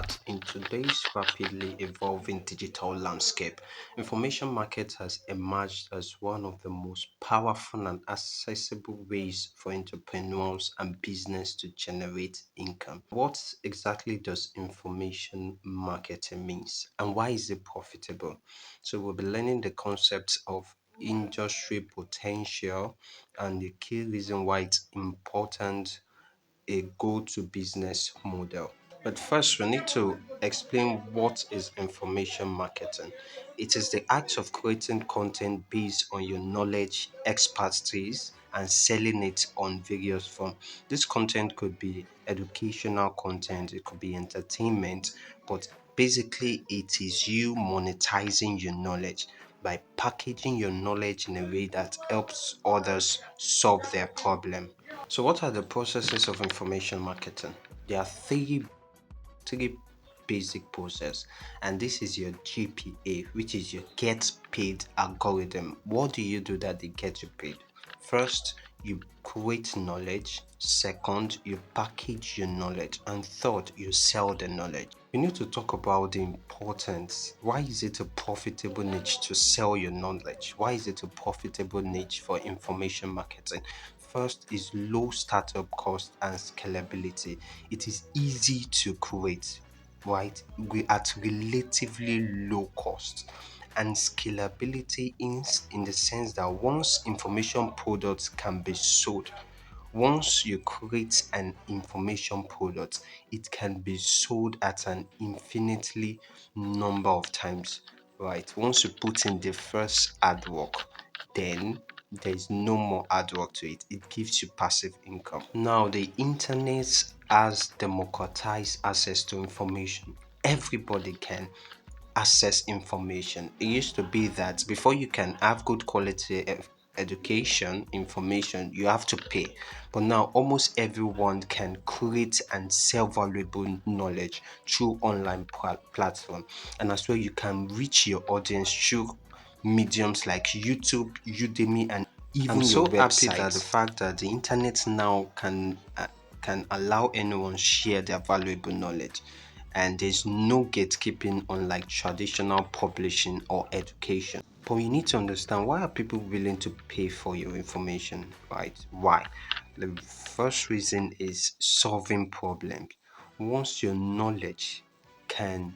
that in today's rapidly evolving digital landscape, information market has emerged as one of the most powerful and accessible ways for entrepreneurs and business to generate income. What exactly does information marketing means and why is it profitable? So we'll be learning the concepts of industry potential and the key reason why it's important a go-to business model. But first, we need to explain what is information marketing. It is the act of creating content based on your knowledge, expertise, and selling it on various forms. This content could be educational content, it could be entertainment, but basically, it is you monetizing your knowledge by packaging your knowledge in a way that helps others solve their problem. So, what are the processes of information marketing? There are three basic process, and this is your GPA, which is your get paid algorithm. What do you do that they get you paid? First, you create knowledge. Second, you package your knowledge. And third, you sell the knowledge. We need to talk about the importance. Why is it a profitable niche to sell your knowledge? Why is it a profitable niche for information marketing? First is low startup cost and scalability. It is easy to create, right? We at relatively low cost and scalability in the sense that once information products can be sold, once you create an information product, it can be sold at an infinitely number of times, right? Once you put in the first hard work, then there's no more hard work to it. It gives you passive income. Now, the internet has democratized access to information. Everybody can access information. It used to be that before you can have good quality education information, you have to pay. But now almost everyone can create and sell valuable knowledge through online platform. And as well, you can reach your audience through mediums like YouTube, Udemy, and even I'm so your happy that the fact that the internet now can allow anyone share their valuable knowledge, and there's no gatekeeping unlike traditional publishing or education. But you need to understand, why are people willing to pay for your information, right? Why? The first reason is solving problems. Once your knowledge can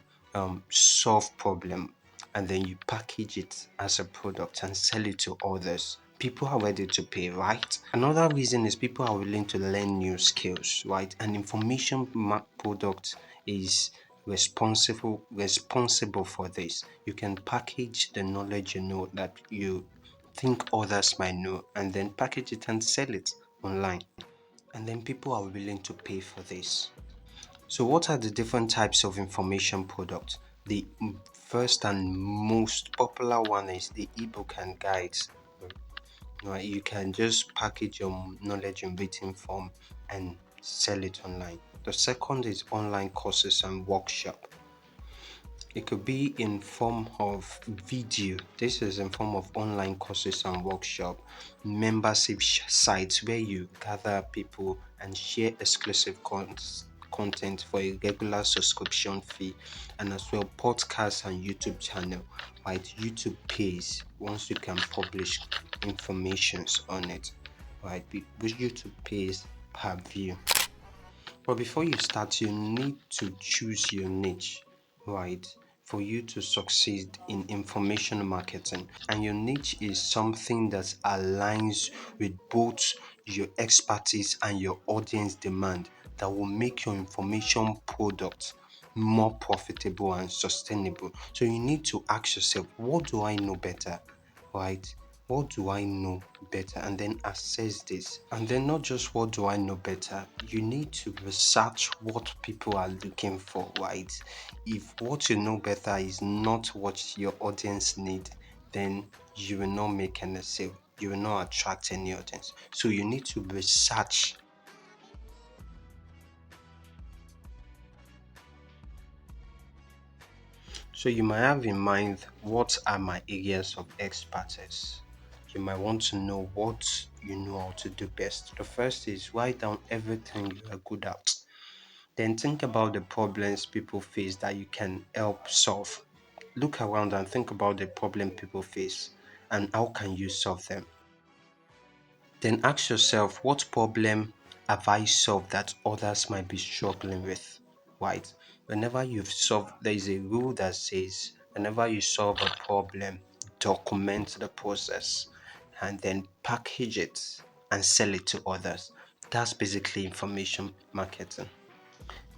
solve problem and then you package it as a product and sell it to others, people are ready to pay, right? Another reason is people are willing to learn new skills, right? An information product is responsible for this. You can package the knowledge you know that you think others might know and then package it and sell it online, and then people are willing to pay for this. So, what are the different types of information products? The first and most popular one is the ebook and guides. Right? You can just package your knowledge in written form and sell it online. The second is online courses and workshop. It could be in form of video. This is in form of online courses and workshop, membership sites where you gather people and share exclusive content for a regular subscription fee, and as well podcasts and YouTube channel. Right, YouTube pays once you can publish informations on it. Right, which YouTube pays per view. But before you start, you need to choose your niche, right? For you to succeed in information marketing. And your niche is something that aligns with both your expertise and your audience demand, that will make your information product more profitable and sustainable. So you need to ask yourself, what do I know better? Right? What do I know better? And then assess this. And then not just what do I know better, you need to research what people are looking for, right? If what you know better is not what your audience need, then you will not make any sale. You will not attract any audience. So you need to research. So you might have in mind, what are my areas of expertise? You might want to know what you know how to do best. The first is write down everything you are good at. Then think about the problems people face that you can help solve. Look around and think about the problem people face and how can you solve them. Then ask yourself, what problem have I solved that others might be struggling with? Right? Whenever you've solved, there is a rule that says whenever you solve a problem, document the process and then package it and sell it to others. That's basically information marketing.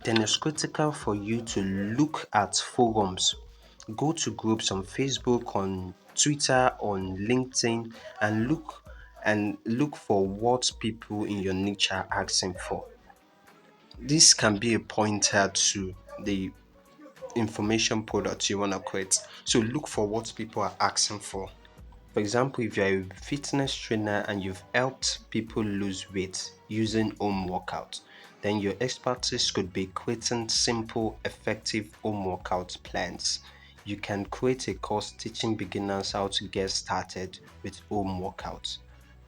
Then it's critical for you to look at forums. Go to groups on Facebook, on Twitter, on LinkedIn, and look for what people in your niche are asking for. This can be a pointer to the information product you want to create. So look for what people are asking for. For example, if you're a fitness trainer and you've helped people lose weight using home workouts, then your expertise could be creating simple, effective home workout plans. You can create a course teaching beginners how to get started with home workouts.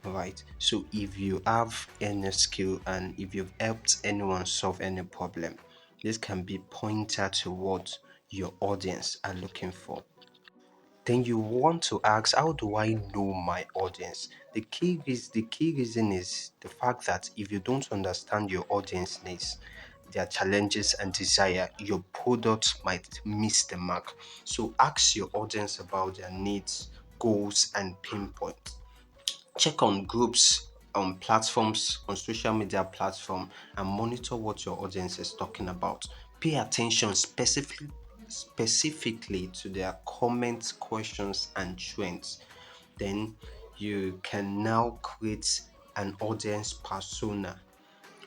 Right. So if you have any skill and if you've helped anyone solve any problem, this can be pointer to what your audience are looking for. Then you want to ask, how do I know my audience? The key reason is the fact that if you don't understand your audience needs, their challenges and desire, your product might miss the mark. So ask your audience about their needs, goals, and pain points. Check on groups, on platforms, on social media platform, and monitor what your audience is talking about. Pay attention specifically to their comments, questions, and trends. Then you can now create an audience persona.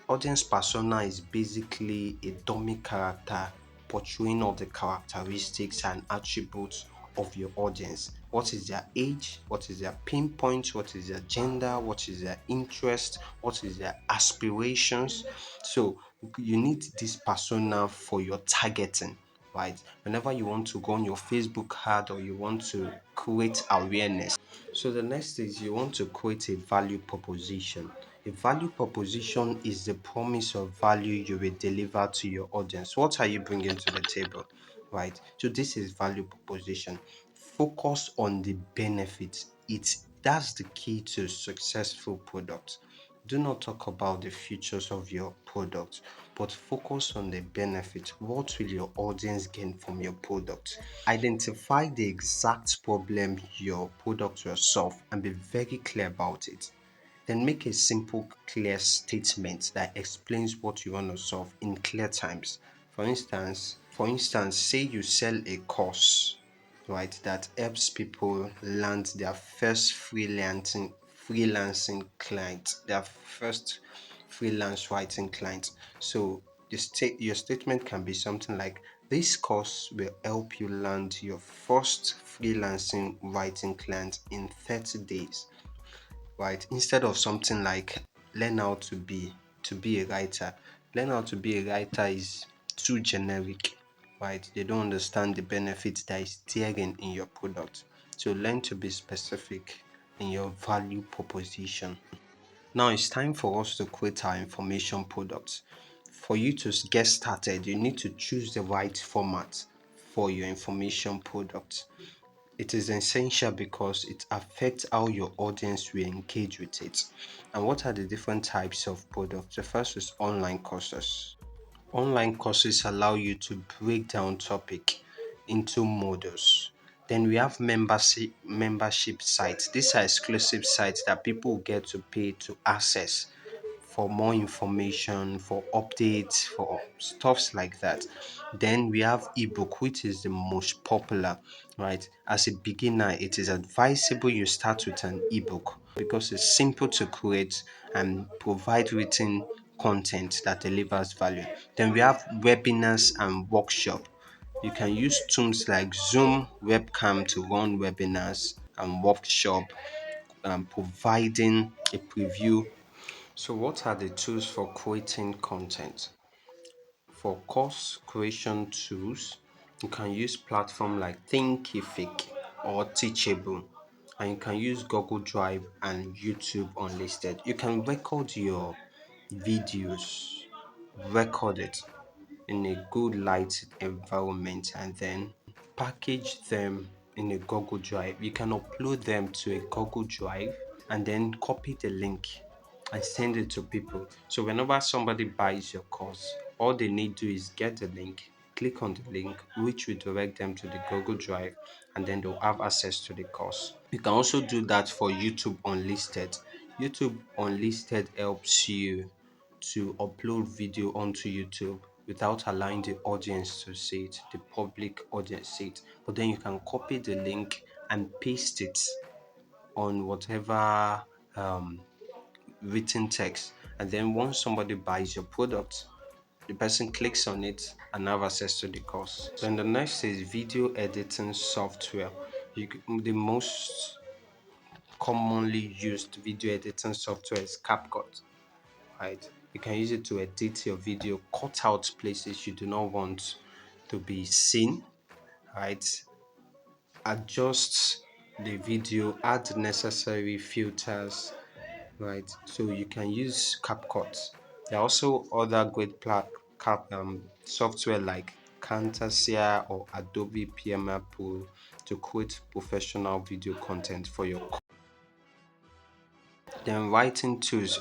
Audience persona is basically a dummy character portraying all the characteristics and attributes of your audience. What is their age? What is their pinpoint? What is their gender? What is their interest? What is their aspirations? So you need this persona for your targeting, right? Whenever you want to go on your Facebook ad or you want to create awareness. So the next is you want to create a value proposition. A value proposition is the promise of value you will deliver to your audience. What are you bringing to the table? Right. So this is value proposition. Focus on the benefits. That's the key to successful product. Do not talk about the features of your product, but focus on the benefit. What will your audience gain from your product? Identify the exact problem your product will solve and be very clear about it. Then make a simple, clear statement that explains what you want to solve in clear terms. For instance, say you sell a course, right, that helps people land their first freelancing client, their first freelance writing client. So your statement can be something like, this course will help you land your first freelancing writing client in 30 days, right? Instead of something like learn how to be a writer. Learn how to be a writer is too generic, right? They don't understand the benefits that is therein in your product. So learn to be specific in your value proposition. Now it's time for us to create our information products. For you to get started, you need to choose the right format for your information product. It is essential because it affects how your audience will engage with it. And what are the different types of products? The first is online courses. Online courses allow you to break down topic into modules. Then we have membership sites. These are exclusive sites that people get to pay to access for more information, for updates, for stuffs like that. Then we have ebook, which is the most popular, right? As a beginner, it is advisable you start with an ebook because it's simple to create and provide written content that delivers value. Then we have webinars and workshop. You can use tools like Zoom, webcam to run webinars and workshop, providing a preview. So, what are the tools for creating content? For course creation tools, you can use platform like Thinkific or Teachable, and you can use Google Drive and YouTube Unlisted. You can record your videos, record it, in a good light environment, and then package them in a Google Drive. You can upload them to a Google Drive and then copy the link and send it to people. So whenever somebody buys your course, all they need to do is get the link, click on the link, which will direct them to the Google Drive, and then they'll have access to the course. You can also do that for YouTube Unlisted. YouTube Unlisted helps you to upload video onto YouTube without allowing the audience to see it, the public audience see it. But then you can copy the link and paste it on whatever written text. And then once somebody buys your product, the person clicks on it and have access to the course. Then the next is video editing software. The most commonly used video editing software is CapCut, right? You can use it to edit your video, cut out places you do not want to be seen, right? Adjust the video, add necessary filters, right? So you can use CapCut. There are also other great software like Camtasia or Adobe Premiere Pro to create professional video content for your. Then writing tools,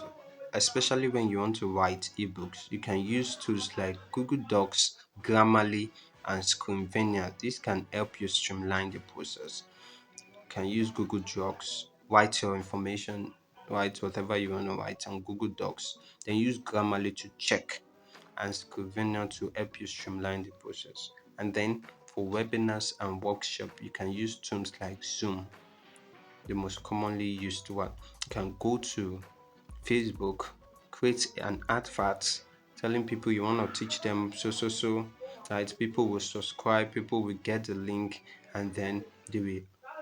especially when you want to write ebooks, you can use tools like Google Docs, Grammarly, and Screenvenor. This can help you streamline the process. You can use Google Docs, write your information, write whatever you want to write on Google Docs. Then use Grammarly to check and Screenvenor to help you streamline the process. And then for webinars and workshop, you can use tools like Zoom. The most commonly used one. You can go to Facebook, create an advert telling people you want to teach them so, right? People will subscribe, people will get the link, and then they will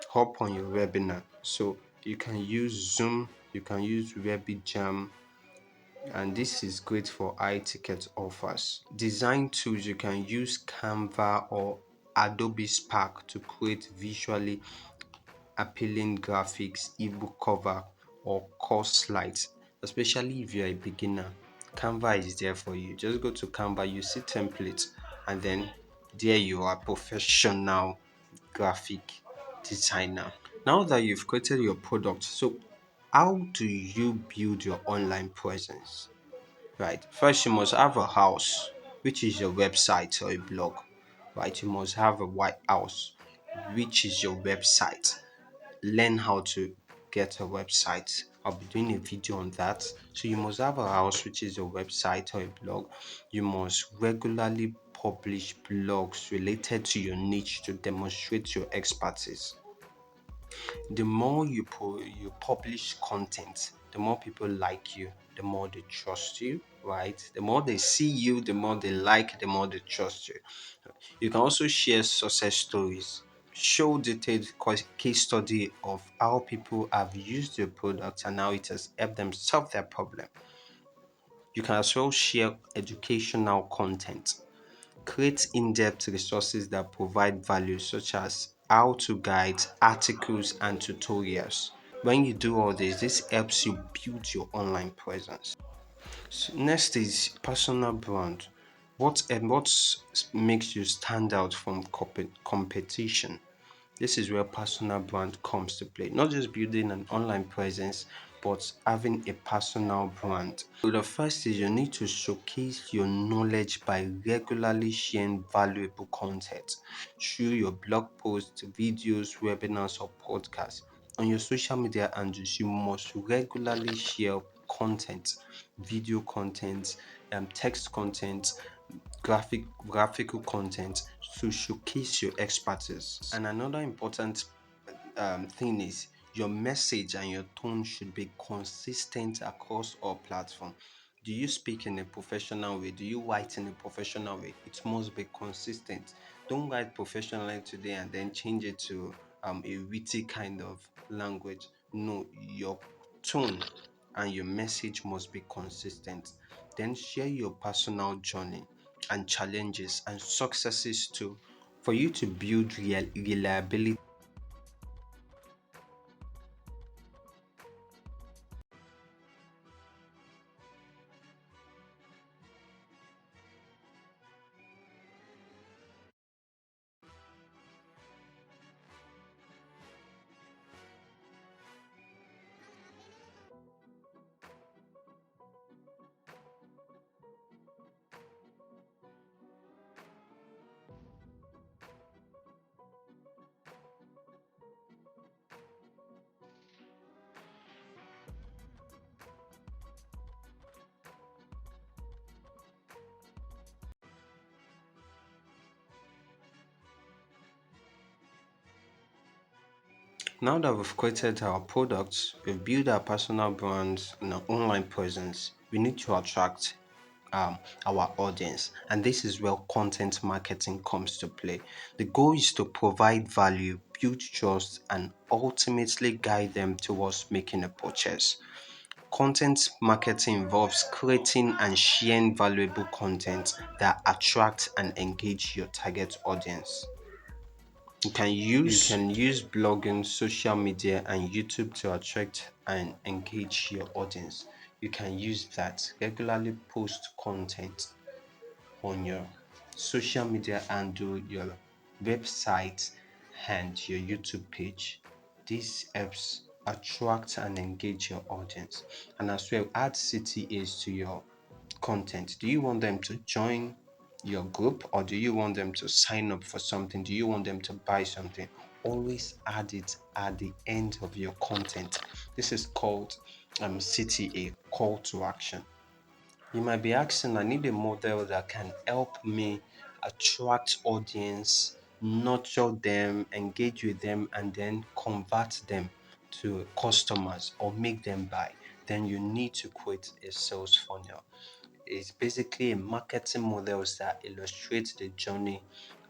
hop on your webinar. So you can use Zoom, you can use WebJam, and this is great for high ticket offers. Design tools, you can use Canva or Adobe Spark to create visually appealing graphics, ebook cover, or course slides, especially if you're a beginner. Canva is there for you. Just go to Canva, you see templates, and then there you are, professional graphic designer. Now that you've created your product, so how do you build your online presence? Right. First, you must have a house, which is your website or a blog. Right. You must have a white house, which is your website. Learn how to get a website. I'll be doing a video on that. So you must have a house, which is your website or a blog. You must regularly publish blogs related to your niche to demonstrate your expertise. The more you publish content, the more people like you, the more they trust you, right? The more they see you, the more they like, the more they trust you. You can also share success stories, show detailed case study of how people have used your product and how it has helped them solve their problem. You can as well share educational content. Create in-depth resources that provide value such as how-to guides, articles, and tutorials. When you do all this helps you build your online presence. So next is personal brand. What makes you stand out from competition? This is where personal brand comes to play. Not just building an online presence, but having a personal brand. So the first is you need to showcase your knowledge by regularly sharing valuable content through your blog posts, videos, webinars, or podcasts. On your social media handles, you must regularly share content, video content, text content, graphical content to showcase your expertise. And another important thing is your message and your tone should be consistent across all platforms. Do you speak in a professional way? Do you write in a professional way? It must be consistent. Don't write professionally today and then change it to a witty kind of language. No, your tone and your message must be consistent. Then share your personal journey and challenges and successes too for you to build reliability. Now that we've created our products, we've built our personal brands and our online presence, we need to attract our audience. And this is where content marketing comes to play. The goal is to provide value, build trust, and ultimately guide them towards making a purchase. Content marketing involves creating and sharing valuable content that attracts and engage your target audience. You can use blogging, social media, and YouTube to attract and engage your audience. You can use that. Regularly post content on your social media handle, your website, and your YouTube page. This helps attract and engage your audience. And as well, add CTAs to your content. Do you want them to join your group, or do you want them to sign up for something? Do you want them to buy something? Always add it at the end of your content. This is called CTA, call to action. You might be asking, I need a model that can help me attract audience, nurture them, engage with them, and then convert them to customers or make them buy. Then you need to create a sales funnel. It's basically a marketing model that illustrates the journey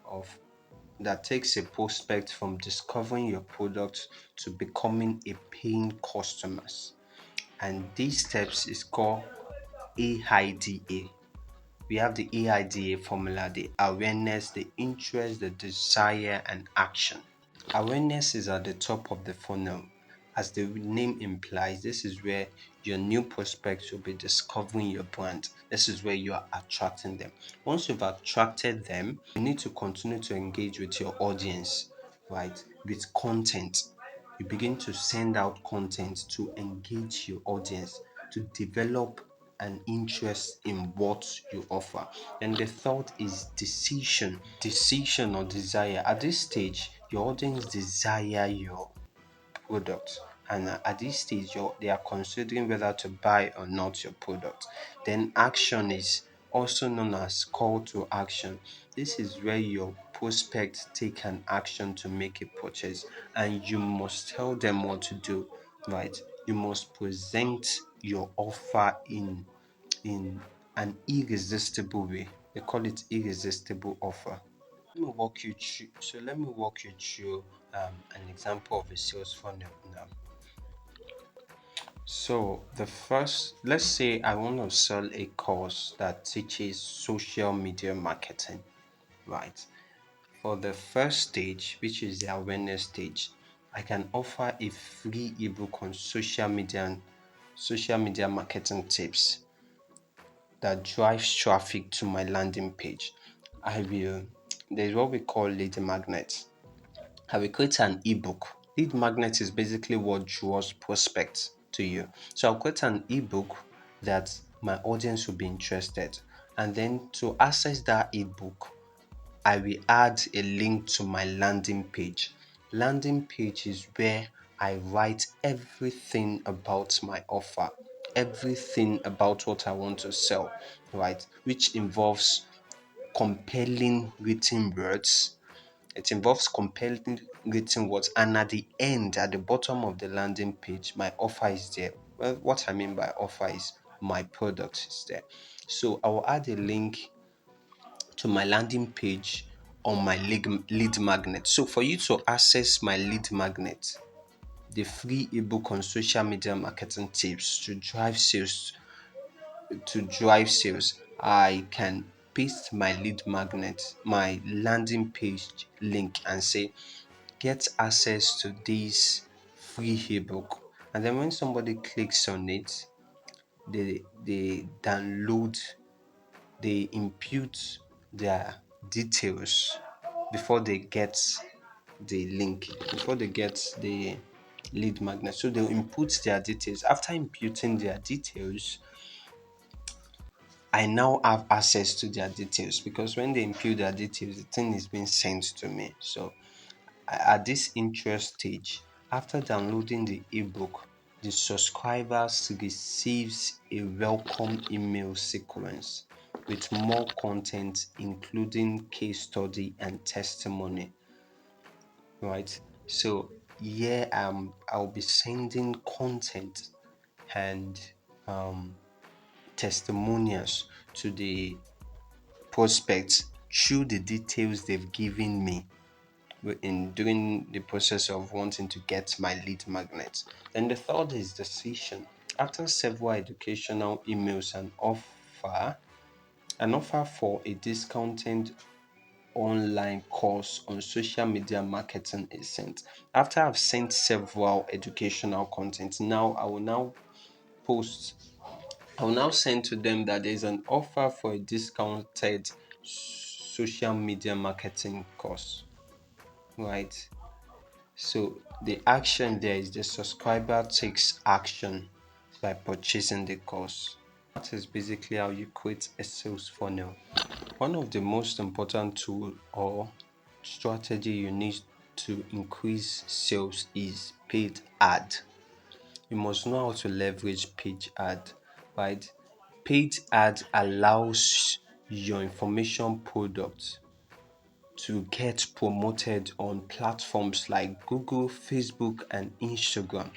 of that takes a prospect from discovering your product to becoming a paying customers. And these steps is called AIDA. We have the AIDA formula: the awareness, the interest, the desire, and action. Awareness is at the top of the funnel. As the name implies, this is where your new prospects will be discovering your brand. This is where you are attracting them. Once you've attracted them, you need to continue to engage with your audience, right? With content. You begin to send out content to engage your audience, to develop an interest in what you offer. And the third is decision or desire. At this stage, your audience desire your product, and at this stage they are considering whether to buy or not your product. Then action is also known as call to action. This is where your prospects take an action to make a purchase, and you must tell them what to do, right? You must present your offer in an irresistible way. They call it irresistible offer. Let me walk you through an example of a sales funnel now. So the first, let's say I want to sell a course that teaches social media marketing, right? For the first stage, which is the awareness stage, I can offer a free ebook on social media marketing tips that drives traffic to my landing page. I will There's what we call lead magnet. I will create an ebook. Lead magnet is basically what draws prospects to you. So I'll create an ebook that my audience will be interested. And then to access that ebook, I will add a link to my landing page. Landing page is where I write everything about my offer, everything about what I want to sell, right? Which involves compelling written words. It involves compelling written words, and at the end, at the bottom of the landing page, my offer is there. Well, what I mean by offer is my product is there. So I will add a link to my landing page on my lead magnet. So for you to access my lead magnet, the free ebook on social media marketing tips to drive sales, I can paste my lead magnet, my landing page link, and say get access to this free ebook. And then when somebody clicks on it, they download, they input their details before they get the link, before they get the lead magnet. So they'll input their details. After inputting their details, I now have access to their details, because when they input their details, the thing is being sent to me. So at this interest stage, after downloading the ebook, the subscribers receives a welcome email sequence with more content, including case study and testimony, right? So here I'll be sending content and um, testimonials to the prospects through the details they've given me in during the process of wanting to get my lead magnet. Then the third is decision. After several educational emails and an offer for a discounted online course on social media marketing is sent. After I've sent several educational content, post I will now send to them that there's an offer for a discounted social media marketing course, right? So the action there is the subscriber takes action by purchasing the course. That is basically how you create a sales funnel. One of the most important tool or strategy you need to increase sales is paid ad. You must know how to leverage paid ad, right? Paid ad allows your information product to get promoted on platforms like Google, Facebook, and Instagram.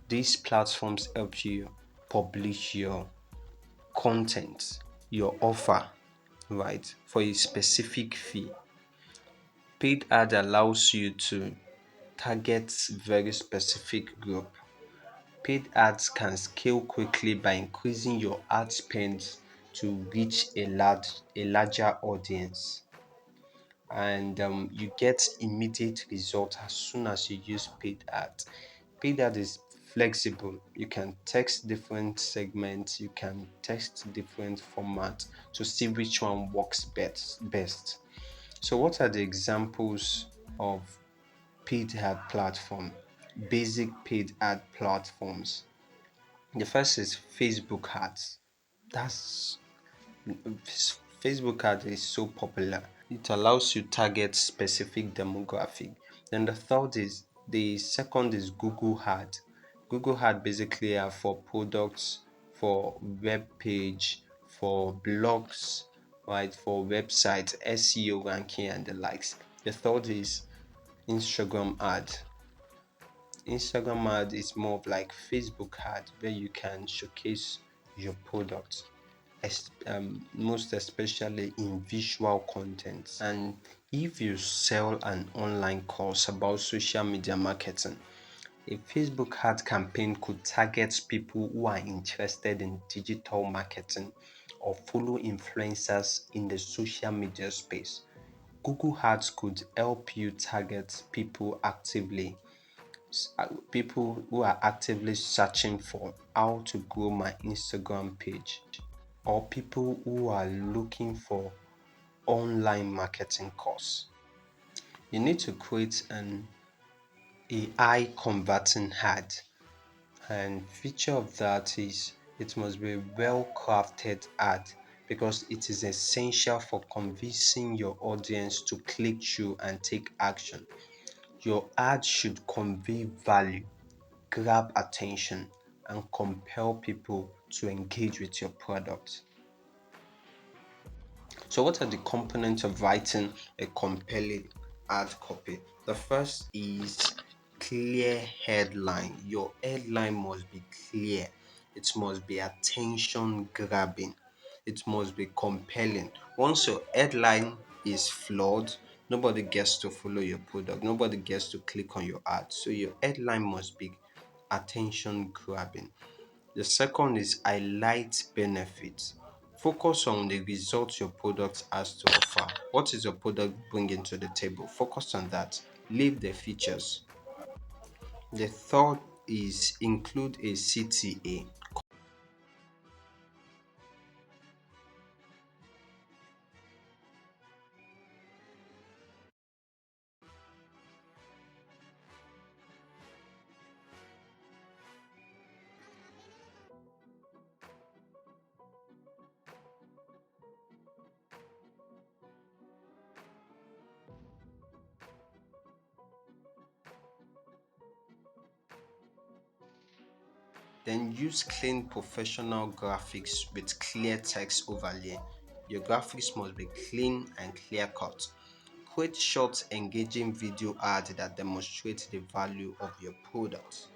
These platforms help you publish your content, your offer, right, for a specific fee. Paid ad allows you to target very specific group. Paid ads can scale quickly by increasing your ad spend to reach a larger audience, and you get immediate results as soon as you use paid ads. Paid ad is flexible. You can text different segments, you can text different formats to see which one works best. So what are the examples of paid ad platform? Basic paid ad platforms. The first is Facebook ads. That's Facebook ad is so popular. It allows you target specific demographic. Then the second is Google ad. Google ad basically are for products, for web page, for blogs, right, for websites, SEO ranking and the likes. The third is Instagram ad. Instagram ad is more of like Facebook ad where you can showcase your product, most especially in visual content. And if you sell an online course about social media marketing, a Facebook ad campaign could target people who are interested in digital marketing or follow influencers in the social media space. Google Ads could help you target people who are actively searching for how to grow my Instagram page, or people who are looking for online marketing course. You need to create an AI converting ad, and feature of that is it must be a well crafted ad because it is essential for convincing your audience to click through and take action. Your ad should convey value, grab attention, and compel people to engage with your product. So, what are the components of writing a compelling ad copy? The first is clear headline. Your headline must be clear, it must be attention grabbing, it must be compelling. Once your headline is flawed, nobody gets to follow your product, nobody gets to click on your ad. So, your headline must be attention grabbing. The second is highlight benefits. Focus on the results your product has to offer. What is your product bringing to the table? Focus on that. Leave the features. The third is include a CTA. Then use clean professional graphics with clear text overlay. Your graphics must be clean and clear cut. Create short, engaging video ads that demonstrate the value of your product.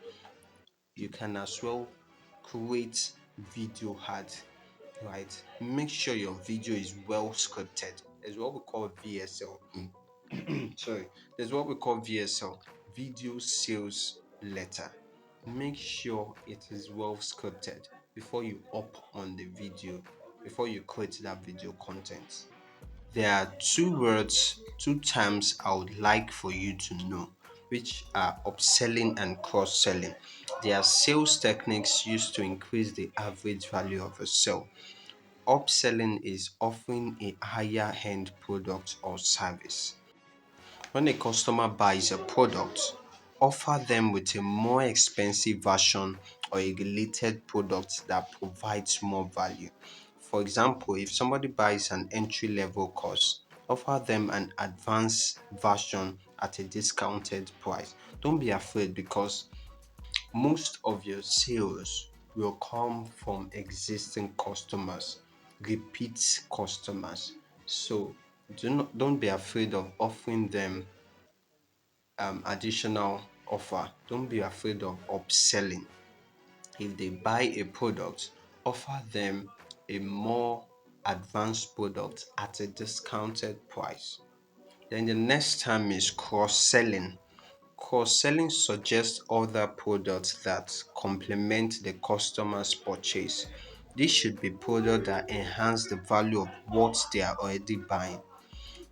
You can as well create video ads, right? Make sure your video is well scripted. There's what we call VSL. Sorry, there's what we call VSL, video sales letter. Make sure it is well scripted before you up on the video, before you create that video content. There are two words, two terms I would like for you to know, which are upselling and cross selling. They are sales techniques used to increase the average value of a sale. Upselling is offering a higher end product or service. When a customer buys a product, offer them with a more expensive version or a related product that provides more value. For example, if somebody buys an entry level course, offer them an advanced version at a discounted price. Don't be afraid, because most of your sales will come from existing customers, repeat customers. So don't be afraid of offering them additional offer. Don't be afraid of upselling. If they buy a product, offer them a more advanced product at a discounted price. Then the next term is cross-selling. Cross-selling suggests other products that complement the customer's purchase. This should be products that enhance the value of what they are already buying.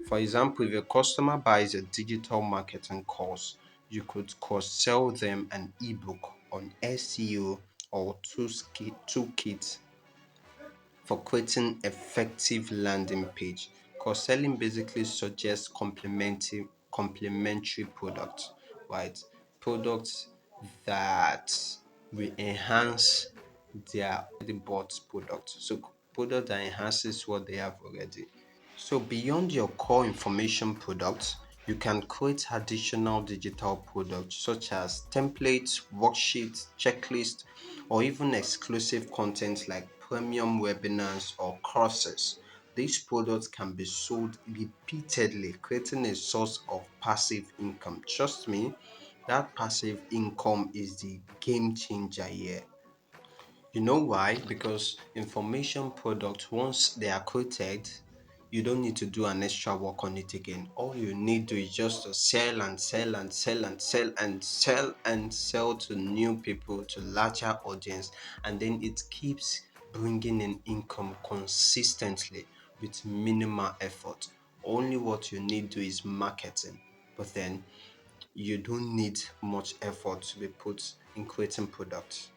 For example, if a customer buys a digital marketing course, you could cross-sell them an ebook on SEO or toolkit for creating effective landing page. Cross-selling basically suggests complementary products, right? Products that will enhance their already bought product. So product that enhances what they have already. So beyond your core information products, you can create additional digital products such as templates, worksheets, checklists, or even exclusive content like premium webinars or courses. These products can be sold repeatedly, creating a source of passive income. Trust me, that passive income is the game changer here. You know why? Because information products, once they are created, you don't need to do an extra work on it again. All you need to is just to sell and sell and sell and sell and sell and sell to new people, to larger audience, and then it keeps bringing in income consistently with minimal effort. Only what you need to do is marketing, but then you don't need much effort to be put in creating products.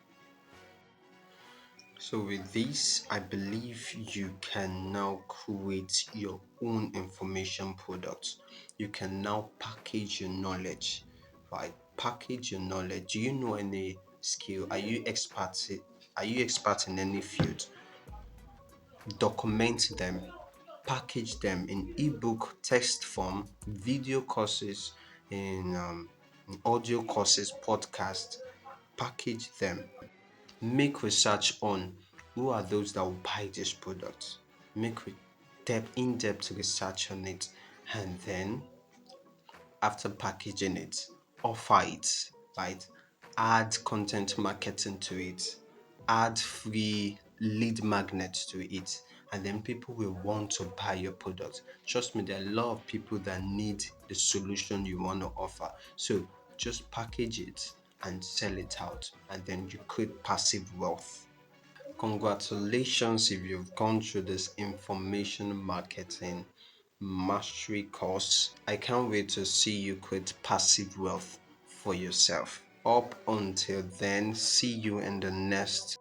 So with this, I believe you can now create your own information products. You can now package your knowledge, right? Package your knowledge. Do you know any skill? Are you expert in any field? Document them, package them in ebook, text form, video courses, in audio courses, podcast. Package them. Make research on who are those that will buy this product. Make in-depth research on it, and then after packaging it, offer it, right? Add content marketing to it, add free lead magnets to it, and then people will want to buy your product. Trust me, there are a lot of people that need the solution you want to offer. So just package it and sell it out, and then you create passive wealth. Congratulations if you've gone through this information marketing mastery course. I can't wait to see you create passive wealth for yourself. Up until then, see you in the next